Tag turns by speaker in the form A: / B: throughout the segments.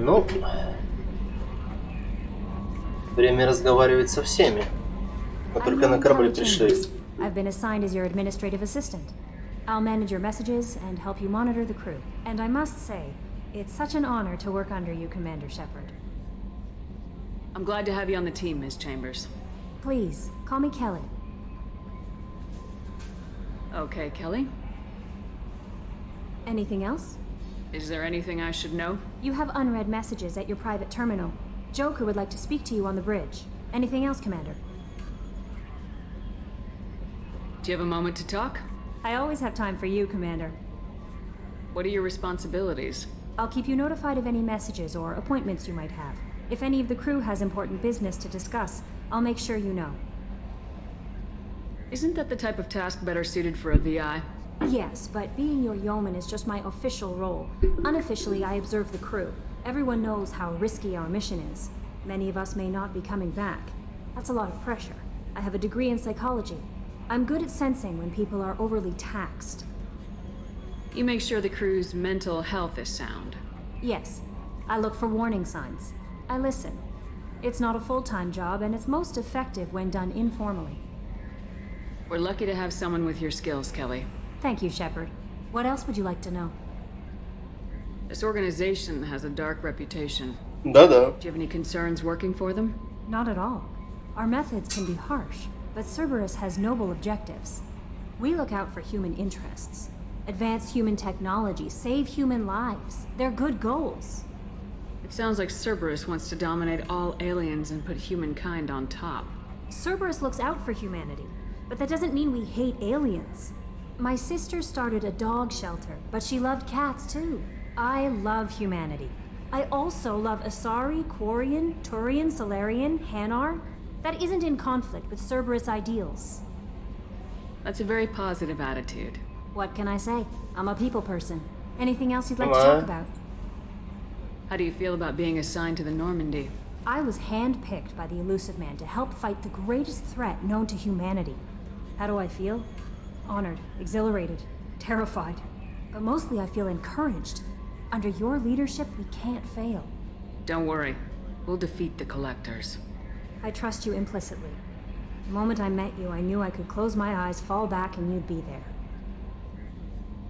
A: Ну, время разговаривать со всеми, но только на корабль пришли.
B: I've been assigned as your administrative assistant. I'll manage your messages and help you monitor the crew. And I must say, it's such an honor to work under you, Commander Shepard.
C: I'm glad to have you on the team, Ms. Chambers.
B: Please, call me Kelly.
C: Okay, Kelly.
B: Anything else?
C: Is there anything I should know?
B: You have unread messages at your private terminal. Joker would like to speak to you on the bridge. Anything else, Commander?
C: Do you have a moment to talk?
B: I always have time for you, Commander.
C: What are your responsibilities?
B: I'll keep you notified of any messages or appointments you might have. If any of the crew has important business to discuss, I'll make sure you know.
C: Isn't that the type of task better suited for a VI?
B: Yes, but being your yeoman is just my official role. Unofficially, I observe the crew. Everyone knows how risky our mission is. Many of us may not be coming back. That's a lot of pressure. I have a degree in psychology. I'm good at sensing when people are overly taxed.
C: You make sure the crew's mental health is sound.
B: Yes, I look for warning signs. I listen. It's not a full-time job, and it's most effective when done informally.
C: We're lucky to have someone with your skills, Kelly.
B: Thank you, Shepard. What else would you like to know?
C: This organization has a dark reputation.
A: Да-да.
C: Do you have any concerns working for them?
B: Not at all. Our methods can be harsh, but Cerberus has noble objectives. We look out for human interests. Advance human technology, save human lives. They're good goals.
C: It sounds like Cerberus wants to dominate all aliens and put humankind on top.
B: Cerberus looks out for humanity, but that doesn't mean we hate aliens. My sister started a dog shelter, but she loved cats too. I love humanity. I also love Asari, Quarian, Turian, Solarian, Hanar. That isn't in conflict with Cerberus ideals.
C: That's a very positive attitude.
B: What can I say? I'm a people person. Anything else you'd like to talk about?
C: How do you feel about being assigned to the Normandy?
B: I was handpicked by the Elusive Man to help fight the greatest threat known to humanity. How do I feel? Honored, exhilarated, terrified. But mostly I feel encouraged. Under your leadership, we can't fail.
C: Don't worry. We'll defeat the Collectors.
B: I trust you implicitly. The moment I met you, I knew I could close my eyes, fall back, and you'd be there.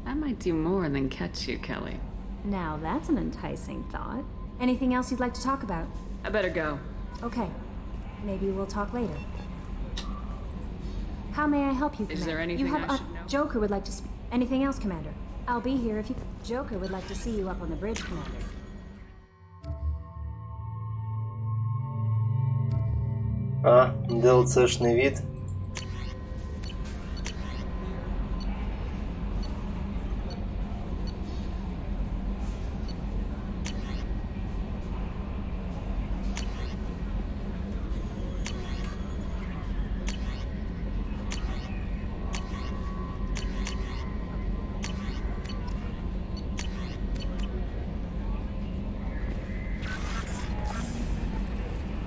C: That might do more than catch you, Kelly.
B: Now that's an enticing thought. Anything else you'd like to talk about?
C: I better go.
B: Okay. Maybe we'll talk later. How may I help you, Commander?
C: Is there anything
B: you have
C: I should know?
B: Joker would like to speak. Anything else, Commander? I'll be here if you... Joker would like to see you up on the bridge, Commander.
A: DLC-шный вид.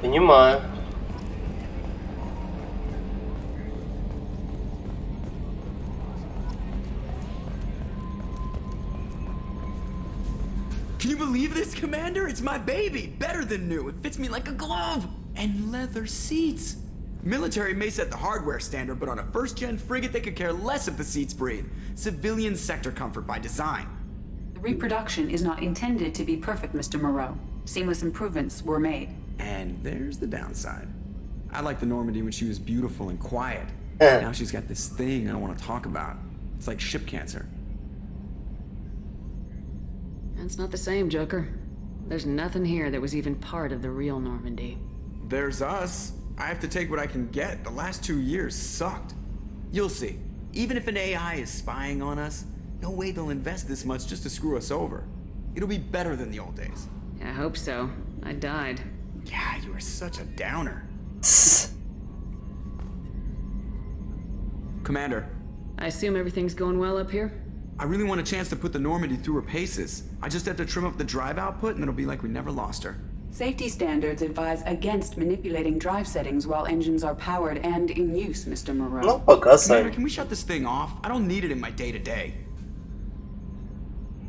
A: Понимаю.
D: Can you believe this, Commander? It's my baby! Better than new. It fits me like a glove! And leather seats. Military may set the hardware standard, but on a first-gen frigate, they could care less if the seats breathe. Civilian sector comfort by design.
E: The reproduction is not intended to be perfect, Mr. Moreau. Seamless improvements were made.
D: And there's the downside. I liked the Normandy when she was beautiful and quiet.
A: Eh.
D: Now she's got this thing I want to talk about. It's like ship cancer.
C: That's not the same, Joker. There's nothing here that was even part of the real Normandy.
D: There's us. I have to take what I can get. The last 2 years sucked. You'll see. Even if an AI is spying on us, no way they'll invest this much just to screw us over. It'll be better than the old days.
C: I hope so. I died.
D: Yeah, you are such a downer. Commander,
C: I assume everything's going well up here?
D: I really want a chance to put the Normandy through her paces. I just have to trim up the drive output and it'll be like we never lost her.
E: Safety standards advise against manipulating drive settings while engines are powered and in use, Mr. Moreau.
A: Ну, пока,
D: Commander,
A: Сань.
D: can we shut this thing off? I don't need it in my day-to-day.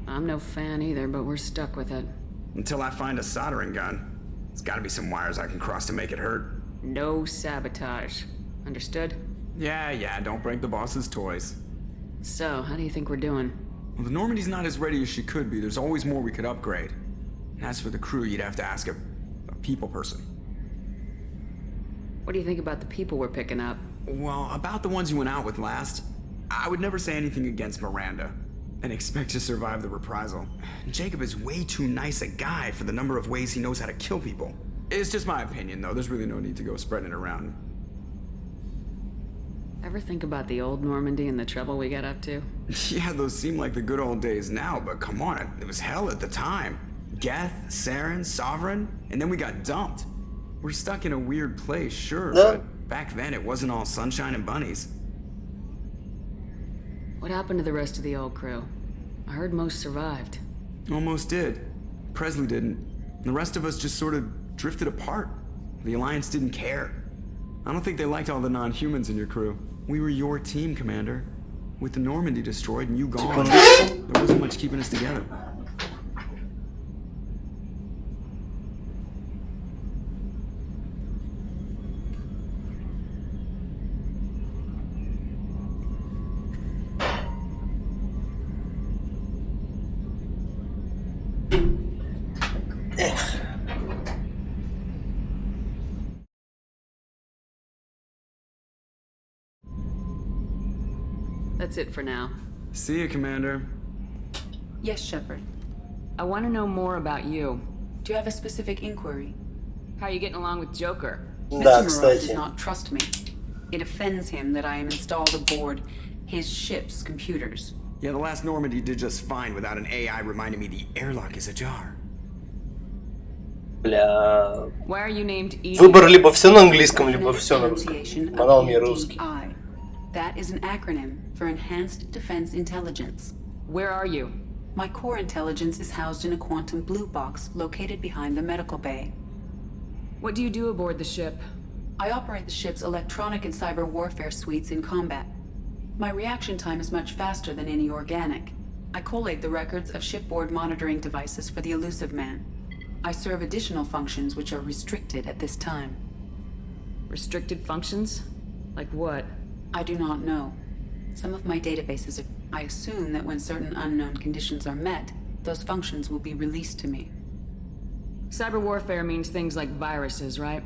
C: I'm no fan either, but we're stuck with it.
D: Until I find a soldering gun. There's gotta be some wires I can cross to make it hurt.
C: No sabotage. Understood?
D: Yeah, don't break the boss's toys.
C: So, how do you think we're doing?
D: Well, the Normandy's not as ready as she could be. There's always more we could upgrade. And as for the crew, you'd have to ask a people person.
C: What do you think about the people we're picking up?
D: Well, about the ones you went out with last, I would never say anything against Miranda and expect to survive the reprisal. Jacob is way too nice a guy for the number of ways he knows how to kill people. It's just my opinion, though. There's really no need to go spreading it around.
C: Ever think about the old Normandy and the trouble we got up to?
D: Yeah, those seem like the good old days now, but come on, it was hell at the time. Geth, Saren, Sovereign, and then we got dumped. We're stuck in a weird place, sure, but back then it wasn't all sunshine and bunnies.
C: What happened to the rest of the old crew? I heard most survived.
D: Almost did. Presley didn't. The rest of us just sort of drifted apart. The Alliance didn't care. I don't think they liked all the non-humans in your crew. We were your team, Commander. With the Normandy destroyed and you gone, there wasn't much keeping us together.
C: That's it for now.
D: See you, Commander.
E: Yes, Shepard.
C: I want to know more about you.
E: Do you have a specific inquiry?
C: How are you getting along with Joker?
E: Mr.
A: Да,
E: Moreau does
A: кстати.
E: not trust me. It offends him that I am installed aboard his ship's computers.
D: Yeah, the last Normandy did just fine without an AI reminding me the airlock is ajar.
A: Бля.
C: Why are you named E?
A: Выбор либо все на английском, либо все на русском.
E: Pronunciation of
A: Канал мне русский.
E: EDI. That is an acronym for Enhanced Defense Intelligence.
C: Where are you?
E: My core intelligence is housed in a quantum blue box located behind the medical bay.
C: What do you do aboard the ship?
E: I operate the ship's electronic and cyber warfare suites in combat. My reaction time is much faster than any organic. I collate the records of shipboard monitoring devices for the elusive man. I serve additional functions which are restricted at this time.
C: Restricted functions? Like what?
E: I do not know. Some of my databases are... I assume that when certain unknown conditions are met, those functions will be released to me.
C: Cyber warfare means things like viruses, right?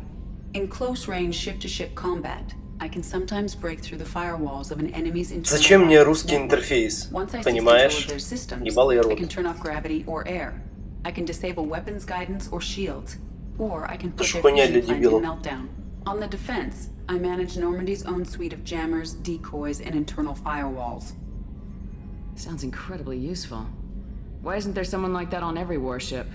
E: In close-range ship-to-ship combat, I can sometimes break through the firewalls of an enemy's internal...
A: Зачем мне русский интерфейс?
E: Once I seize control
A: Понимаешь?
E: of their systems,
A: Ебало я
E: I
A: рот.
E: can turn off gravity or air. I can disable weapons guidance or shields. Or I can put
A: Это ж
E: their
A: хуйня
E: fusion
A: для
E: plant in
A: дебилов.
E: meltdown. On the defense, I manage Normandy's own suite of jammers, decoys, and internal firewalls.
C: Sounds incredibly useful. Why isn't there someone like that on every warship?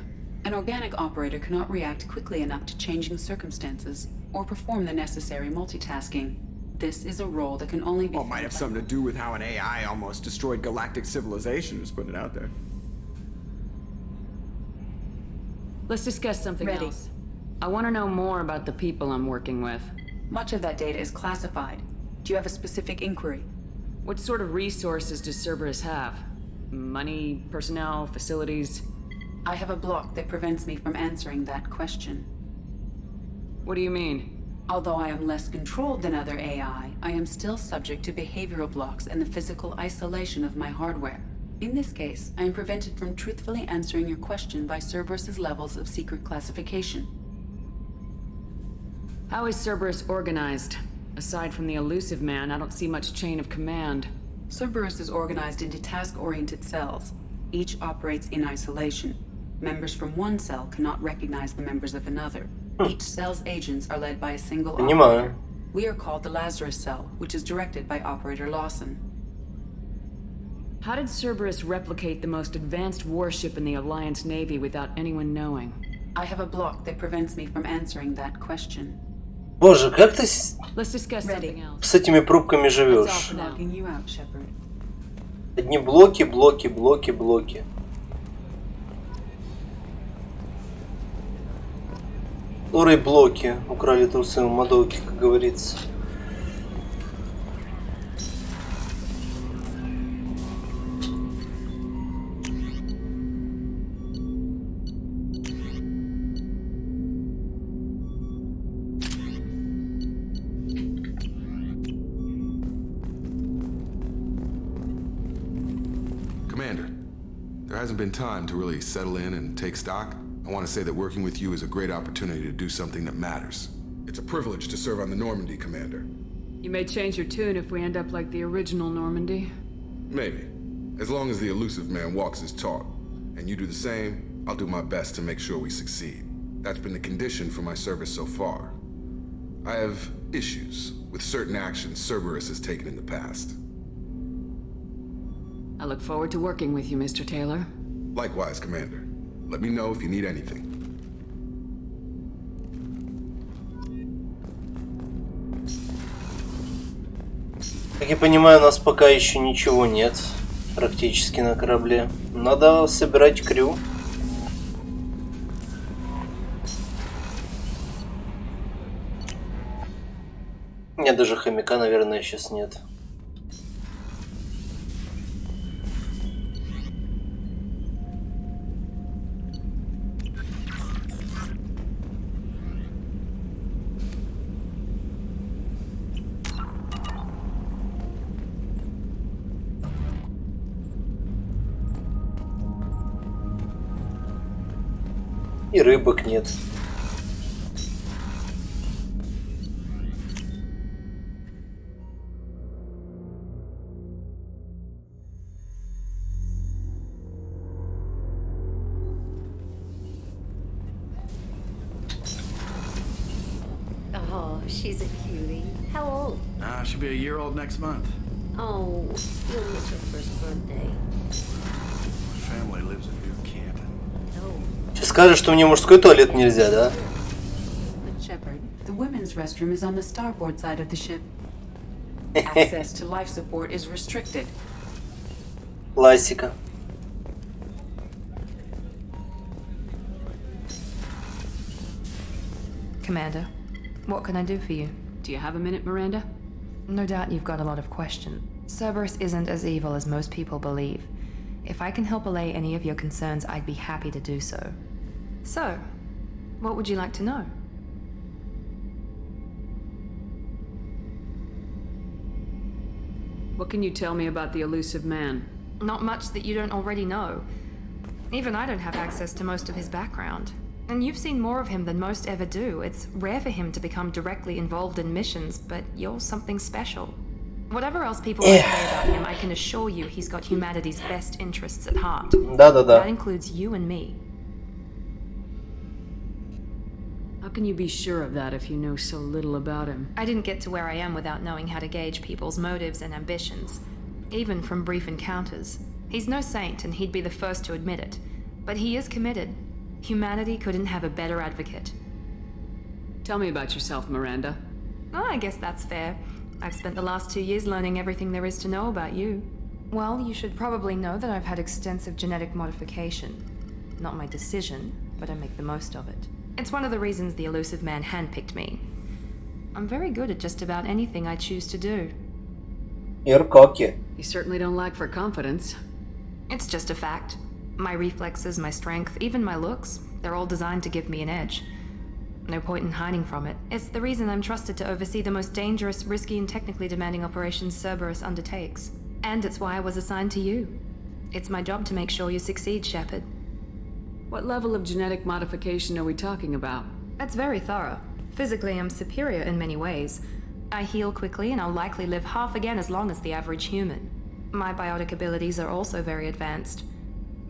E: An organic operator cannot react quickly enough to changing circumstances or perform the necessary multitasking. This is a role that can only be...
D: Well, it might have something to do with how an AI almost destroyed galactic civilization, just putting it out there.
C: Let's discuss something
E: Ready.
C: else. I want to know more about the people I'm working with.
E: Much of that data is classified. Do you have a specific inquiry?
C: What sort of resources does Cerberus have? Money, personnel, facilities?
E: I have a block that prevents me from answering that question.
C: What do you mean?
E: Although I am less controlled than other AI, I am still subject to behavioral blocks and the physical isolation of my hardware. In this case, I am prevented from truthfully answering your question by Cerberus's levels of secret classification.
C: How is Cerberus organized? Aside from the elusive man, I don't see much chain of command.
E: Cerberus is organized into task-oriented cells. Each operates in isolation. Members from one cell cannot recognize the members of another. Each cell's agents are led by a single
A: Понимаю.
E: operator. We are called the Lazarus cell, which is directed by Operator Lawson.
C: How did Cerberus replicate the most advanced warship in the Alliance Navy without anyone knowing?
E: I have a block that prevents me from answering that question.
A: Боже, как ты
C: Let's discuss
E: Ready.
C: something else.
A: с этими пробками
C: That's all
A: живешь?
C: for now.
E: Locking you out, Shepard.
A: Одни блоки, блоки, блоки, блоки. Которые блоки украли трусы у Мадоки, как говорится.
F: hasn't been time to really settle in and take stock, I want to say that working with you is a great opportunity to do something that matters. It's a privilege to serve on the Normandy, Commander.
C: You may change your tune if we end up like the original Normandy.
F: Maybe. As long as the elusive man walks his talk, and you do the same, I'll do my best to make sure we succeed. That's been the condition for my service so far. I have issues with certain actions Cerberus has taken in the past.
C: I look forward to working with you, Mr. Taylor.
F: Likewise, Commander. Let me know if you need anything.
A: Как я понимаю, у нас пока еще ничего нет практически на корабле. Надо собирать крю. У меня даже хомяка, наверное, сейчас нет. И рыбок нет.
G: Oh, she's a cutie. How old?
H: She'll be a year old next month.
G: Oh, you'll miss her first birthday.
H: Family lives in New Canton.
G: Oh.
A: Сейчас скажешь, что мне мужской туалет нельзя, да?
E: But Shepard, the women's restroom is on the starboard side of the ship. Access to life support is restricted.
A: Классика.
I: Commander, what can I do for you?
C: Do you have a minute, Miranda?
I: No doubt you've got a lot of questions. Cerberus isn't as evil as most people believe. If I can help allay any of your concerns, I'd be happy to do so. So, what would you like to know?
C: What can you tell me about the elusive man?
I: Not much that you don't already know. Even I don't have access to most of his background. And you've seen more of him than most ever do. It's rare for him to become directly involved in missions, but you're something special. Whatever else people might say about him, I can assure you he's got humanity's best interests at heart.
A: Да-да-да.
I: That includes you and me.
C: How can you be sure of that if you know so little about him?
I: I didn't get to where I am without knowing how to gauge people's motives and ambitions, even from brief encounters. He's no saint, and he'd be the first to admit it. But he is committed. Humanity couldn't have a better advocate.
C: Tell me about yourself, Miranda.
I: Oh, I guess that's fair. I've spent the last 2 years learning everything there is to know about you. Well, you should probably know that I've had extensive genetic modification. Not my decision, but I make the most of it. It's one of the reasons the elusive man handpicked me. I'm very good at just about anything I choose to do.
A: You're cocky.
C: You certainly don't lack for confidence.
I: It's just a fact. My reflexes, my strength, even my looks, they're all designed to give me an edge. No point in hiding from it. It's the reason I'm trusted to oversee the most dangerous, risky, and technically demanding operations Cerberus undertakes. And it's why I was assigned to you. It's my job to make sure you succeed, Shepard.
C: What level of genetic modification are we talking about?
I: That's very thorough. Physically, I'm superior in many ways. I heal quickly, and I'll likely live half again as long as the average human. My biotic abilities are also very advanced.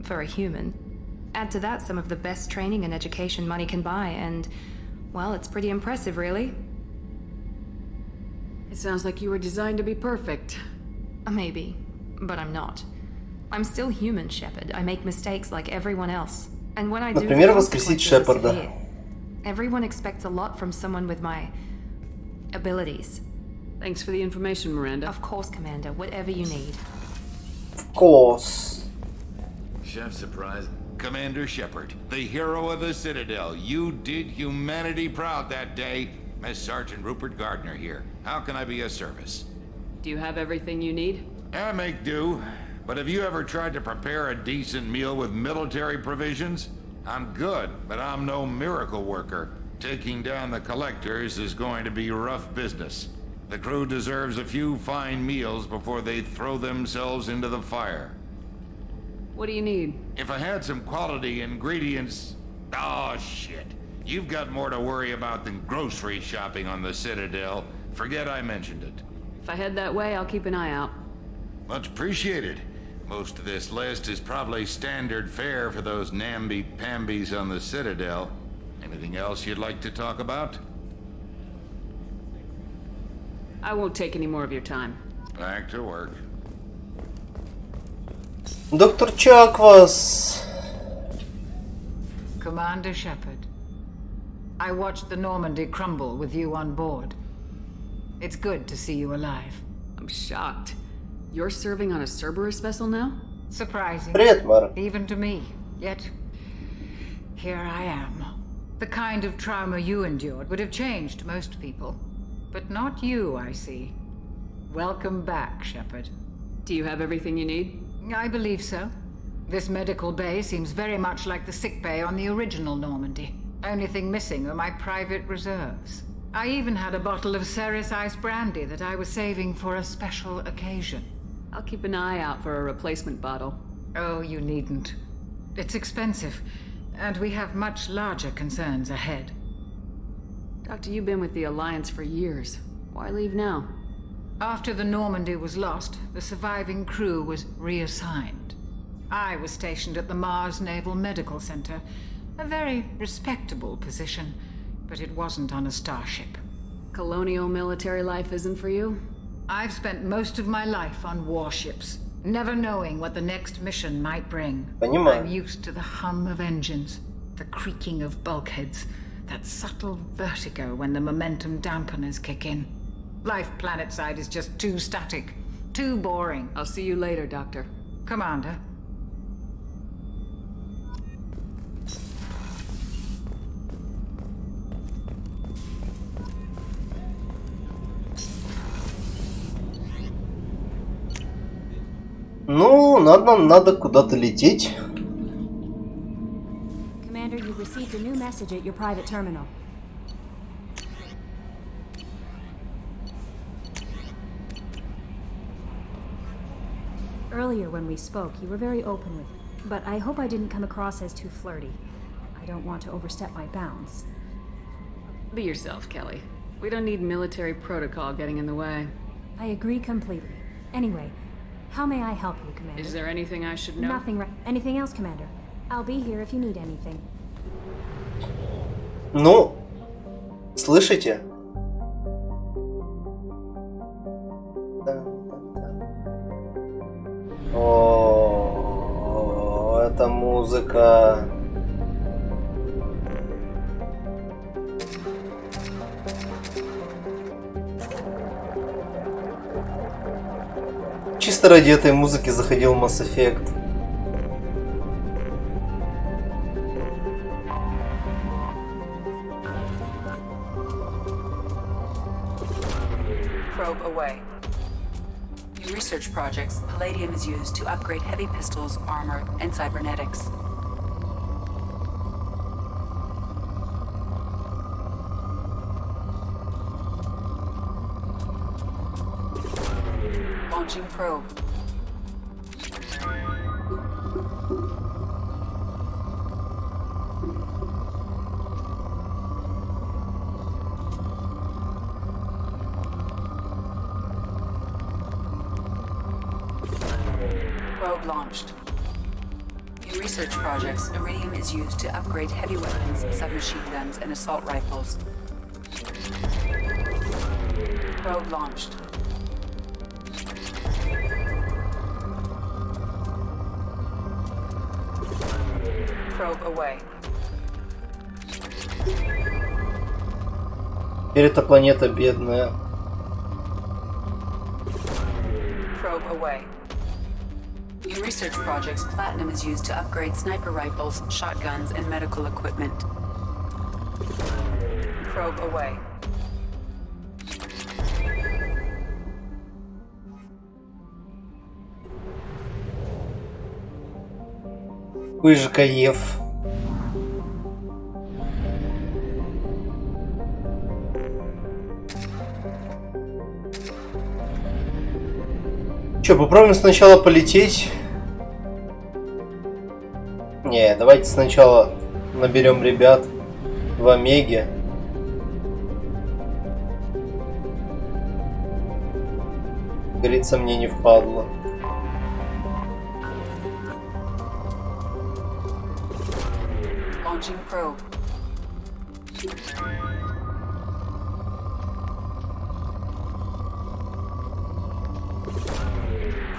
I: For a human. Add to that some of the best training and education money can buy, and, well, it's pretty impressive, really.
C: It sounds like you were designed to be perfect.
I: Maybe, but I'm not. I'm still human, Shepard. I make mistakes like everyone else. And when I do,
A: Например,
I: the
A: воскресить
I: consequences are
A: Шепарда.
I: severe. Everyone expects a lot from someone with my abilities.
C: Thanks for the information, Miranda.
I: Of course, Commander, whatever you need.
A: Of course.
H: Chef surprise.
J: Commander Shepard, the hero of the Citadel. You did humanity proud that day. Miss Sergeant Rupert Gardner here. How can I be of service?
C: Do you have everything you need?
J: I make do. But have you ever tried to prepare a decent meal with military provisions? I'm good, but I'm no miracle worker. Taking down the collectors is going to be rough business. The crew deserves a few fine meals before they throw themselves into the fire.
C: What do you need?
J: If I had some quality ingredients... Oh, shit. You've got more to worry about than grocery shopping on the Citadel. Forget I mentioned it.
C: If I head that way, I'll keep an eye out.
J: Much appreciated. Most of this list is probably standard fare for those namby-pambies on the Citadel. Anything else you'd like to talk about?
C: I won't take any more of your time.
J: Back to work.
A: Доктор Чаквас.
K: Commander Shepard, I watched the Normandy crumble with you on board. It's good to see you alive.
C: I'm shocked. You're serving on a Cerberus vessel now?
K: Surprising.
A: Привет, Марк.
K: Even to me. Yet, here I am. The kind of trauma you endured would have changed most people. But not you, I see. Welcome back, Shepard.
C: Do you have everything you need?
K: I believe so. This medical bay seems very much like the sick bay on the original Normandy. Only thing missing are my private reserves. I even had a bottle of Ceres Ice brandy that I was saving for a special occasion.
C: I'll keep an eye out for a replacement bottle.
K: Oh, you needn't. It's expensive, and we have much larger concerns ahead.
C: Doctor, you've been with the Alliance for years. Why leave now?
K: After the Normandy was lost, the surviving crew was reassigned. I was stationed at the Mars Naval Medical Center, a very respectable position, but it wasn't on a starship.
C: Colonial military life isn't for you?
K: I've spent most of my life on warships, never knowing what the next mission might bring.
A: Понимаю.
K: I'm used to the hum of engines, the creaking of bulkheads, that subtle vertigo when the momentum dampeners kick in. Life planetside is just too static, too boring.
C: I'll see you later, Doctor.
K: Commander.
A: Ну, надо куда-то лететь.
B: Commander, you've received a new message at your private terminal. Earlier when we spoke, you were very open with me, but I hope I didn't come across as too flirty. I don't want to overstep my bounds.
C: Be yourself, Kelly. We don't need military protocol getting in the way.
B: I agree completely. Anyway, how may I help you, Commander?
C: Is there anything I should know?
B: Nothing. Anything else, Commander? I'll be here if you need anything.
A: Ну, слышите? О, это музыка. Чисто ради этой музыки заходил в Mass Effect.
E: Probe away. In research projects, palladium is used to upgrade heavy pistols, armor, and cybernetics. Launching probe. Probe launched. In research projects, iridium is used to upgrade heavy weapons, submachine guns, and assault rifles. Probe launched. Probe away.
A: Теперь эта планета бедная.
E: Probe away. In research projects, platinum is used to upgrade sniper rifles, shotguns, and medical equipment. Probe away.
A: Выжикаев. Че, попробуем сначала полететь? Не, давайте сначала наберем ребят в Омеге. Говорится, мне не впадло.
E: Launching probe.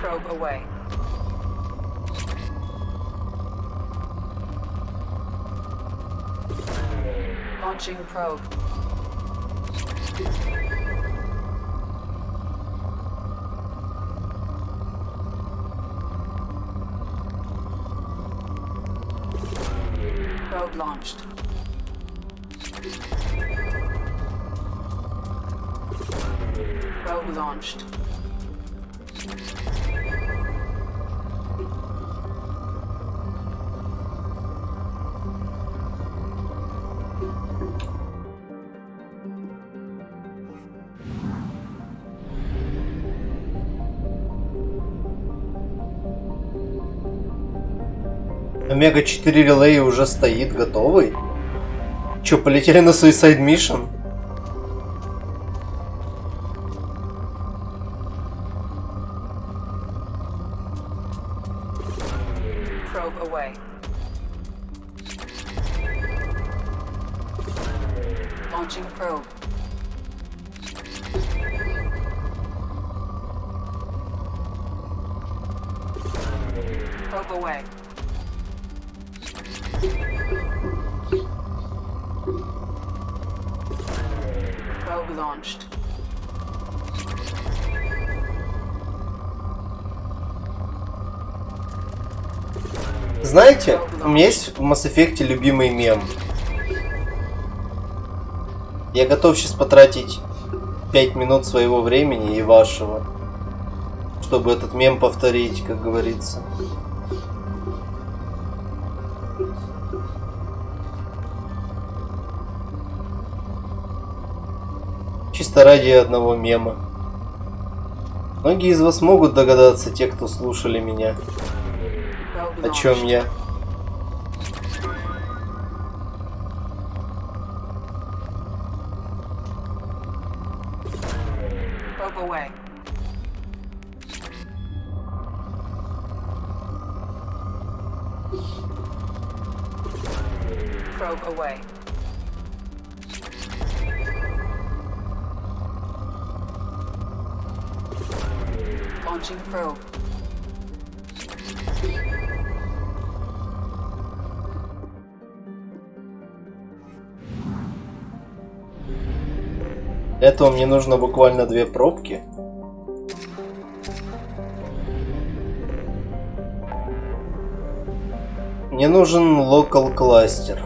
E: Probe away. Launching probe. Probe launched. Probe launched.
A: Омега 4 релей уже стоит, готовый. Чё, полетели на Suicide Mission?
E: Probe away. Launching probe. Probe away. Probe launched.
A: Знаете, у меня есть в Mass Effect любимый мем. Я готов сейчас потратить 5 минут своего времени и вашего, чтобы этот мем повторить, как говорится. Чисто ради одного мема. Многие из вас могут догадаться, те, кто слушали меня, о чем я.
E: Probe away. Probe away. Launching probe.
A: Для этого мне нужно буквально 2 пробки. Мне нужен локал кластер.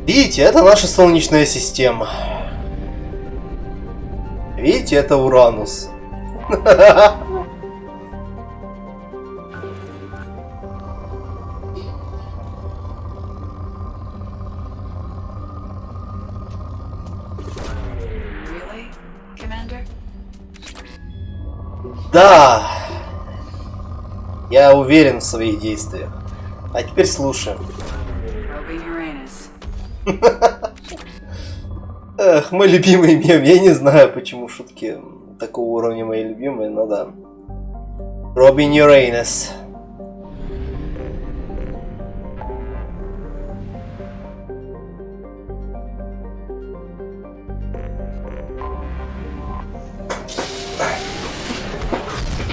A: Видите, это наша Солнечная система. Видите, это Уранус.
E: Really, Commander?
A: Да. Я уверен в своих действиях. А теперь слушаем.
E: Probing Uranus.
A: Эх, мой любимый мем. Я не знаю, почему шутки такого уровня мои любимые, но да. Probing Uranus.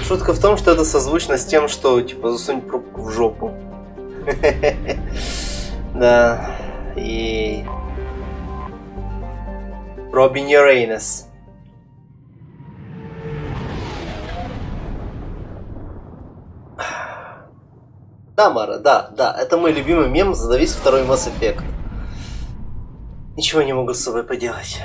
A: Шутка в том, что это созвучно с тем, что типа засунь пробку в жопу. Да. И... Probing Uranus. Да, Мара, да, это мой любимый мем, задавись второй Mass Effect. Ничего не могу с собой поделать.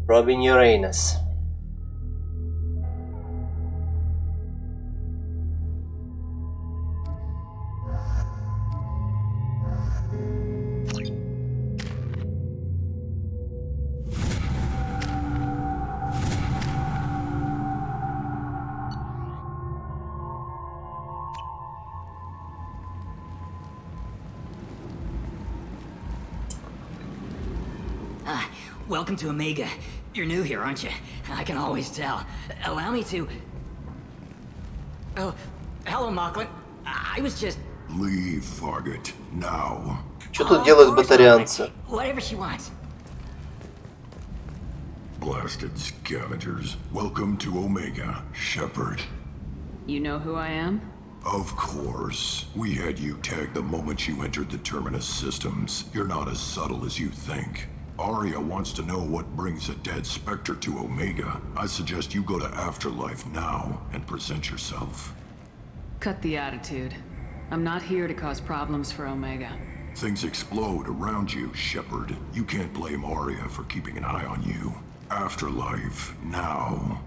A: Probing Uranus.
L: Welcome to Omega. You're new here, aren't you? I can always tell. Allow me to... Oh, hello, Mocklin. I was just...
M: Leave, Fargate, now.
A: Что тут делают батарианцы?
L: Whatever she wants.
M: Blasted scavengers. Welcome to Omega, Shepard.
C: You know who I am?
M: Of course. We had you tagged the moment you entered the Terminus systems. You're not as subtle as you think. Arya wants to know what brings a dead Spectre to Omega. I suggest you go to Afterlife now and present yourself.
C: Cut the attitude. I'm not here to cause problems for Omega.
M: Things explode around you, Shepard. You can't blame Arya for keeping an eye on you. Afterlife, now.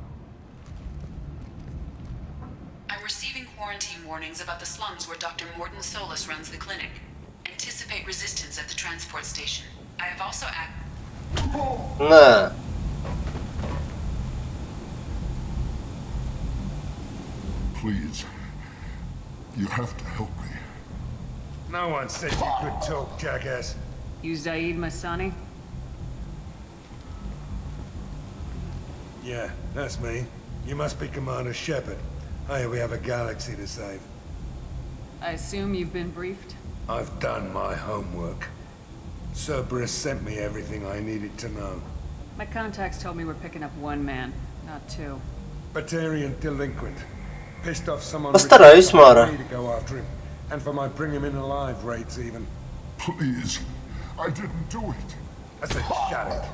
E: I'm receiving quarantine warnings about the slums where Dr. Morton Solus runs the clinic. Anticipate resistance at the transport station. I have also
A: На.
M: Please. You have to help me.
H: No one said you could talk, jackass.
C: You Zaid Masani?
H: Yeah, that's me. You must be Commander Shepard. Hey, we have a galaxy to save.
C: I assume you've been briefed?
H: I've done my homework. Cerberus sent me everything I needed to know.
C: My contacts told me we're picking up one man, not two.
H: Batarian delinquent. Pissed off someone
A: Постараюсь, Мара.
H: me to go after him. And for my bring him in alive rates even.
M: Please. I didn't do it.
H: I said shut it.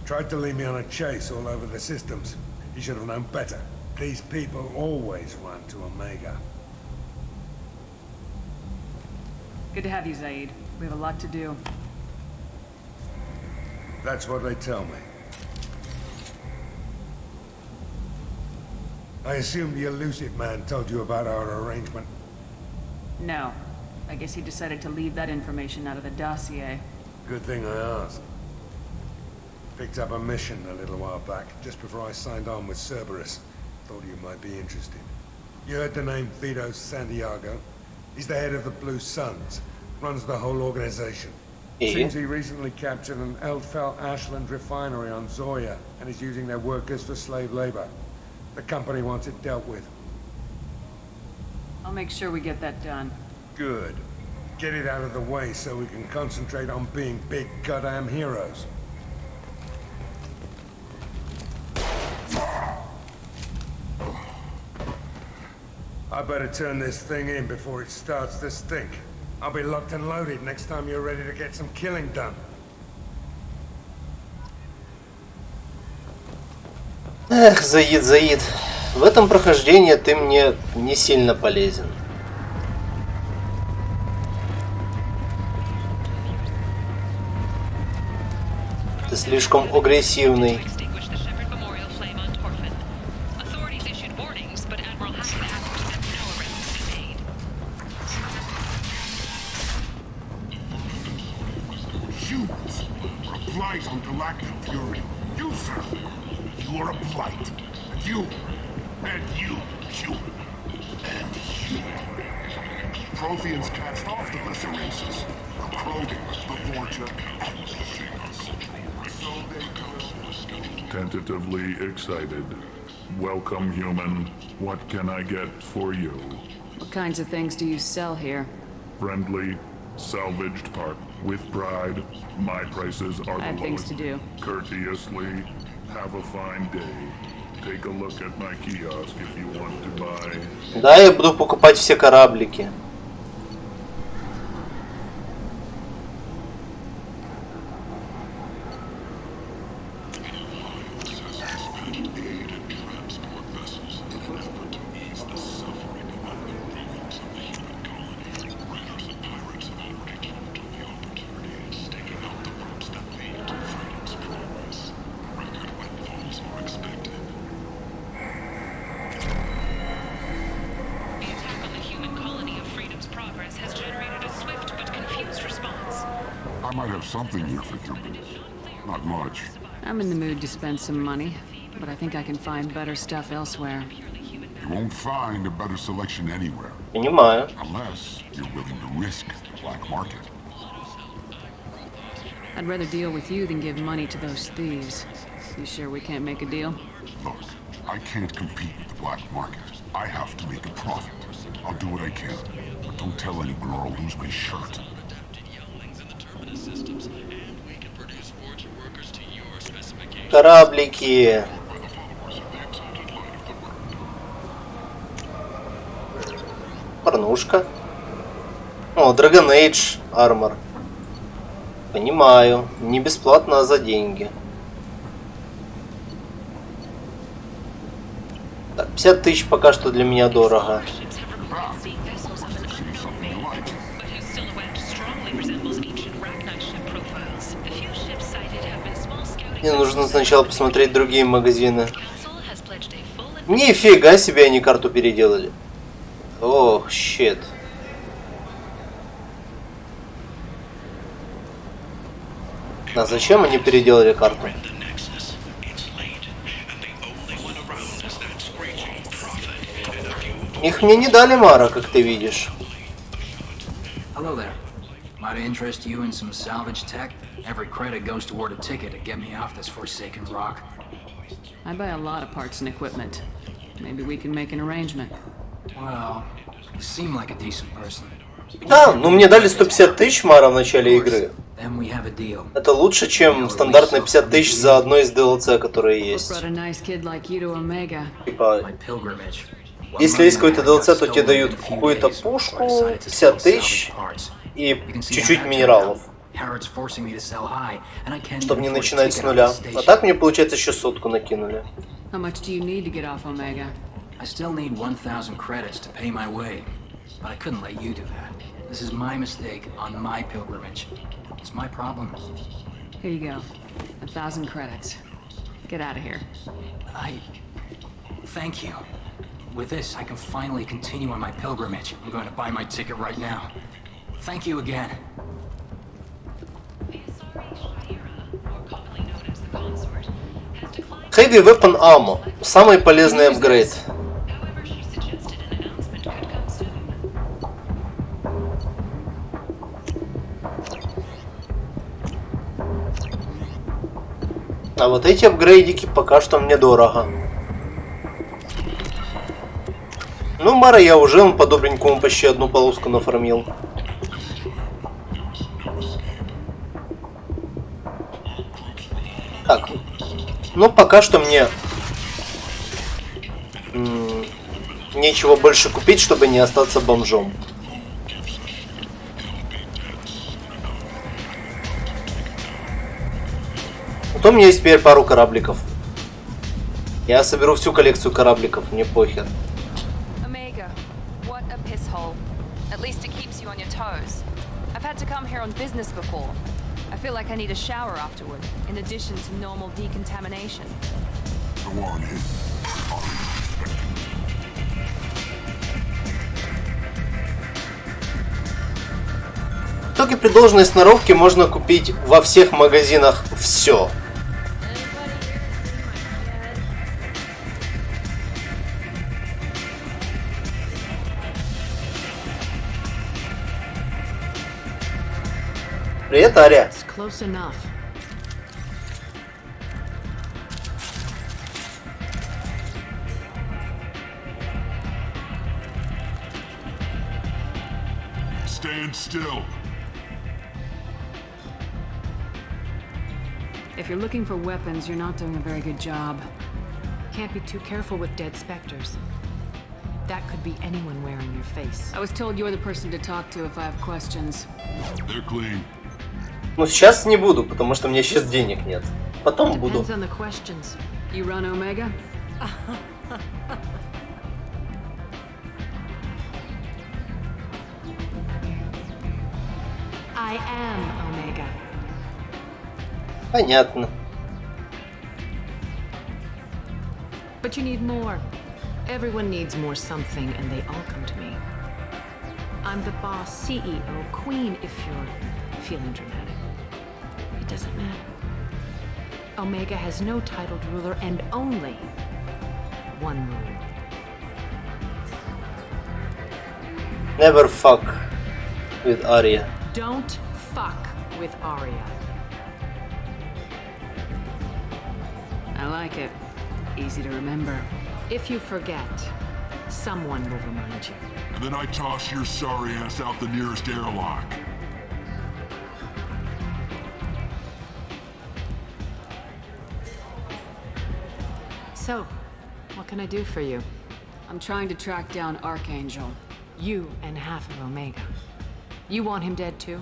H: Tried to lead me on a chase all over the systems. He should have known better. These people always run to Omega.
C: Good to have you, Zaid. We have a lot to do.
H: That's what they tell me. I assume the elusive man told you about our arrangement.
C: No. I guess he decided to leave that information out of the dossier.
H: Good thing I asked. Picked up a mission a little while back, just before I signed on with Cerberus. Thought you might be interested. You heard the name Vito Santiago? He's the head of the Blue Suns. Runs the whole organization. Seems he recently captured an Eldfell Ashland refinery on Zoya and is using their workers for slave labor. The company wants it dealt with.
C: I'll make sure we get that done.
H: Good. Get it out of the way so we can concentrate on being big goddamn heroes. I better turn this thing in before it starts to stink. I'll be locked and loaded next time you're ready to get some killing done.
A: Эх, Заид, Заид. В этом прохождении ты мне не сильно полезен. Ты слишком агрессивный.
M: Protheans cast off the lesser races, the Krogan, the Vorcha, and the Things. So they go.
N: Tentatively excited. Welcome, human. What can I get for you?
C: What kinds of things do you sell here?
N: Friendly, salvaged part. With pride, my prices are
C: I have
N: the
C: things
N: lowest.
C: to do.
N: Courteously, have a fine day. Take a look at my kiosk if you want to buy.
A: Да, я буду покупать все кораблики.
M: I might have something here for you. Not much.
C: I'm in the mood to spend some money, but I think I can find better stuff elsewhere.
M: You won't find a better selection anywhere.
A: Понимаю.
M: Unless you're willing to risk the black market.
C: I'd rather deal with you than give money to those thieves. You sure we can't make a deal?
N: Look, I can't compete with the black market. I have to make a profit. I'll do what I can, but don't tell anyone or I'll lose my shirt.
A: Кораблики. Порнушка. О, Dragon Age Armor. Понимаю. Не бесплатно, а за деньги. Так, 50 тысяч пока что для меня дорого. Мне нужно сначала посмотреть другие магазины. Нифига себе они карту переделали. Ох, щит. А зачем они переделали карту? Их мне не дали, Мара, как ты видишь.
O: Hello there. Might interest you in some salvage tech? Every credit goes toward a ticket to get me off this forsaken rock.
C: I buy a lot of parts and equipment. Maybe we can make an arrangement.
O: Well, you seem like a decent person.
A: Да, но мне дали 150 тысяч, Мара, в начале игры. Это лучше, чем стандартные 50 тысяч за одно из DLC, которые есть. Типа, если есть какой-то DLC, то тебе дают какую-то пушку, 50 тысяч и чуть-чуть минералов. Чтобы не начинать с нуля. А так мне, получается, еще сотку накинули.
O: I still need 1,000 credits to pay my way, but I couldn't let you do that. This is my mistake on my pilgrimage. It's my problem.
C: Here you go. 1,000 credits. Get out of here.
O: Thank you. With this, I can finally continue on my pilgrimage. I'm going to buy my ticket right now. Thank you again.
A: Heavy Weapon Ammo. Самый полезный апгрейд. А вот эти апгрейдики пока что мне дорого. Ну, Мара, я уже по добренькому почти одну полоску нафармил. Так. Ну, пока что мне нечего больше купить, чтобы не остаться бомжом. Вот у меня есть теперь пару корабликов. Я соберу всю коллекцию корабликов, мне похер.
I: I feel like I need a shower afterward, in addition to normal decontamination.
N: Go on in.
A: В итоге при должной сноровке можно купить во всех магазинах все. Привет, Ария.
N: Stand still.
C: If you're looking for weapons, you're not doing a very good job.
I: Can't be too careful with dead specters. That could be anyone wearing your face.
C: I was told you're the person to talk to if I have questions.
N: They're clean.
A: Ну сейчас не буду, потому что у меня сейчас денег нет. Потом буду.
C: Depends on the questions. You run Omega?
I: I am Omega.
A: Понятно.
I: But you need more. Everyone needs more something, and they all come to me. I'm the boss, CEO, queen, if you're feeling dramatic. It doesn't matter. Omega has no titled ruler and only one rule.
A: Never fuck with Arya.
I: Don't fuck with Arya.
C: like it. Easy to remember.
P: If you forget, someone will remind you.
N: And then I toss your sorry ass out the nearest airlock.
P: So, what can I do for you?
C: I'm trying to track down Archangel.
P: You and half of Omega. You want him dead too?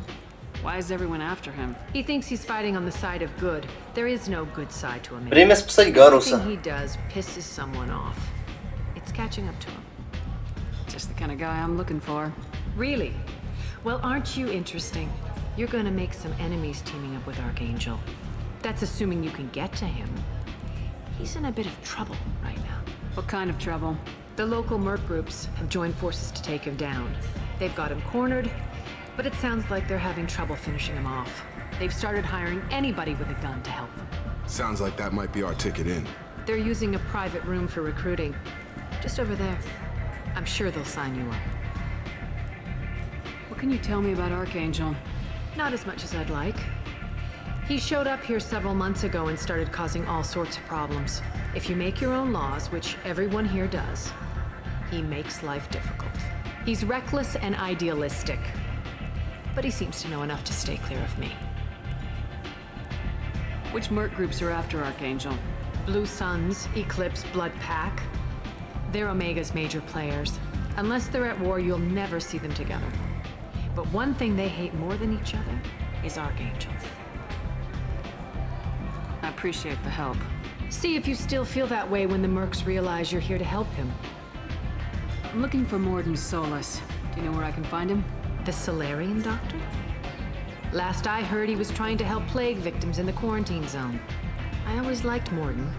C: Why is everyone after him?
P: He thinks he's fighting on the side of good. There is no good side to Omega.
A: Время спасать Гаруса.
P: Everything he does pisses someone off. It's catching up to him.
C: Just the kind of guy I'm looking for.
P: Really? Well, aren't you interesting? You're gonna make some enemies teaming up with Archangel. That's assuming you can get to him. He's in a bit of trouble right now.
C: What kind of trouble?
P: The local merc groups have joined forces to take him down. They've got him cornered, but it sounds like they're having trouble finishing him off. They've started hiring anybody with a gun to help them.
F: Sounds like that might be our ticket in.
P: They're using a private room for recruiting. Just over there. I'm sure they'll sign you up.
C: What can you tell me about Archangel?
P: Not as much as I'd like. He showed up here several months ago and started causing all sorts of problems. If you make your own laws, which everyone here does, he makes life difficult. He's reckless and idealistic, but he seems to know enough to stay clear of me.
C: Which merc groups are after Archangel?
P: Blue Suns, Eclipse, Blood Pack. They're Omega's major players. Unless they're at war, you'll never see them together. But one thing they hate more than each other is Archangel.
C: I appreciate the help.
P: See if you still feel that way when the mercs realize you're here to help him.
C: I'm looking for Morden Solus. Do you know where I can find him?
P: The Solarian doctor? Last I heard, he was trying to help plague victims in the quarantine zone. I always liked Morden.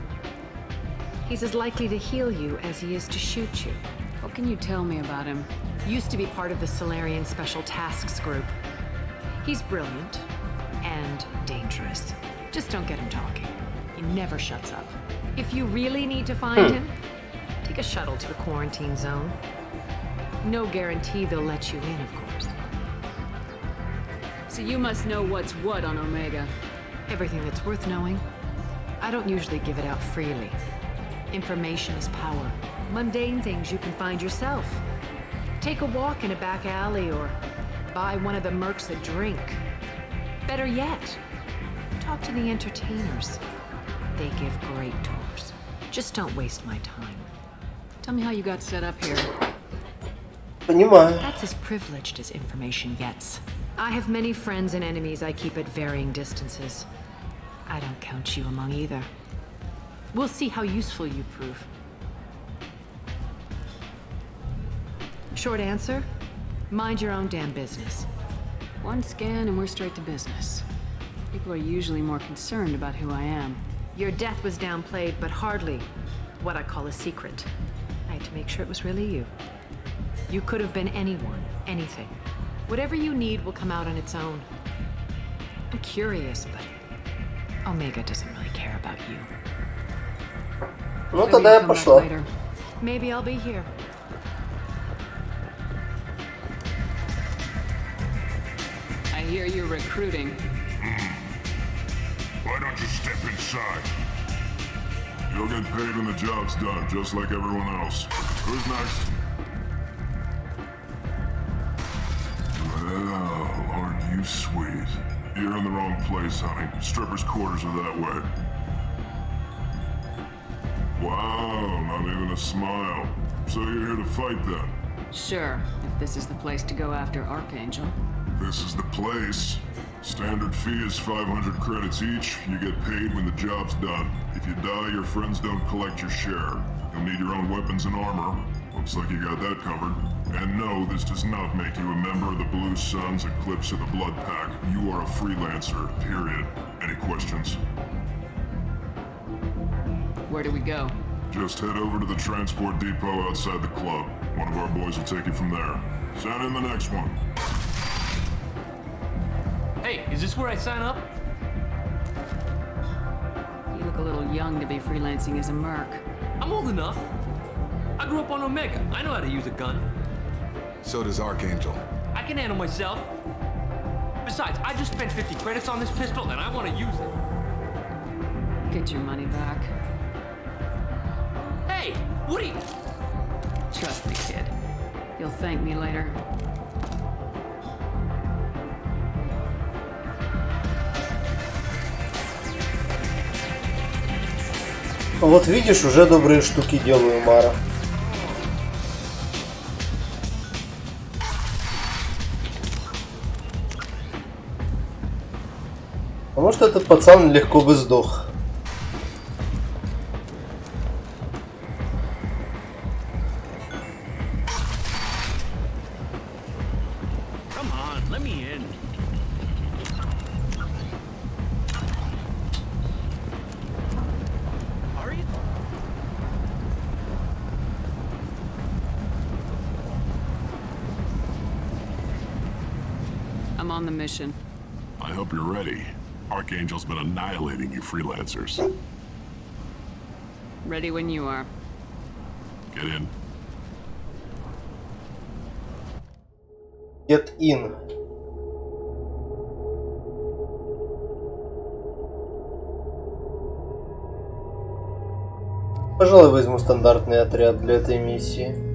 P: He's as likely to heal you as he is to shoot you.
C: What can you tell me about him?
P: Used to be part of the Solarian Special Tasks Group. He's brilliant and dangerous. Just don't get him talking. He never shuts up. If you really need to find him, take a shuttle to the quarantine zone. No guarantee they'll let you in, of course.
C: So you must know what's what on Omega.
P: Everything that's worth knowing. I don't usually give it out freely. Information is power. Mundane things you can find yourself. Take a walk in a back alley or buy one of the mercs a drink. Better yet, talk to the entertainers. They give great tours. Just don't waste my time.
C: Tell me how you got set up here.
A: Понимаю.
P: That's as privileged as information gets. I have many friends and enemies I keep at varying distances. I don't count you among either. We'll see how useful you prove. Short answer, mind your own damn business.
C: One scan and we're straight to business. People are usually more concerned about who I am.
P: Your death was downplayed, but hardly what I call a secret. I had to make sure it was really you. You could have been anyone, anything. Whatever you need will come out on its own. I'm curious, but Omega doesn't really care about you.
A: Ну тогда я пошла.
P: Maybe I'll be here.
C: I hear you're recruiting.
N: Why don't you step inside? You'll get paid when the job's done, just like everyone else. Who's next? Well, aren't you sweet? You're in the wrong place, honey. Strippers' quarters are that way. Wow, not even a smile. So you're here to fight then?
C: Sure, if this is the place to go after Archangel.
N: This is the place. Standard fee is 500 credits each. You get paid when the job's done. If you die, your friends don't collect your share. You'll need your own weapons and armor. Looks like you got that covered. And no, this does not make you a member of the Blue Suns, Eclipse, or the Blood Pack. You are a freelancer, period. Any questions?
C: Where do we go?
N: Just head over to the transport depot outside the club. One of our boys will take you from there. Send in the next one.
Q: Hey, is this where I sign up?
C: You look a little young to be freelancing as a merc.
Q: I'm old enough. I grew up on Omega. I know how to use a gun.
F: So does Archangel.
Q: I can handle myself. Besides, I just spent 50 credits on this pistol and I want to use it.
C: Get your money back.
Q: What are you...
C: Trust me, kid. You'll thank me later.
A: Вот видишь, уже добрые штуки делаю, Мара. А может, этот пацан легко бы сдох.
Q: Come on, let me in.
C: I'm on the mission.
N: I hope you're ready. Archangel's been annihilating you freelancers.
C: Ready when you are.
N: Get in.
A: Get in. Пожалуй, возьму стандартный отряд для этой миссии.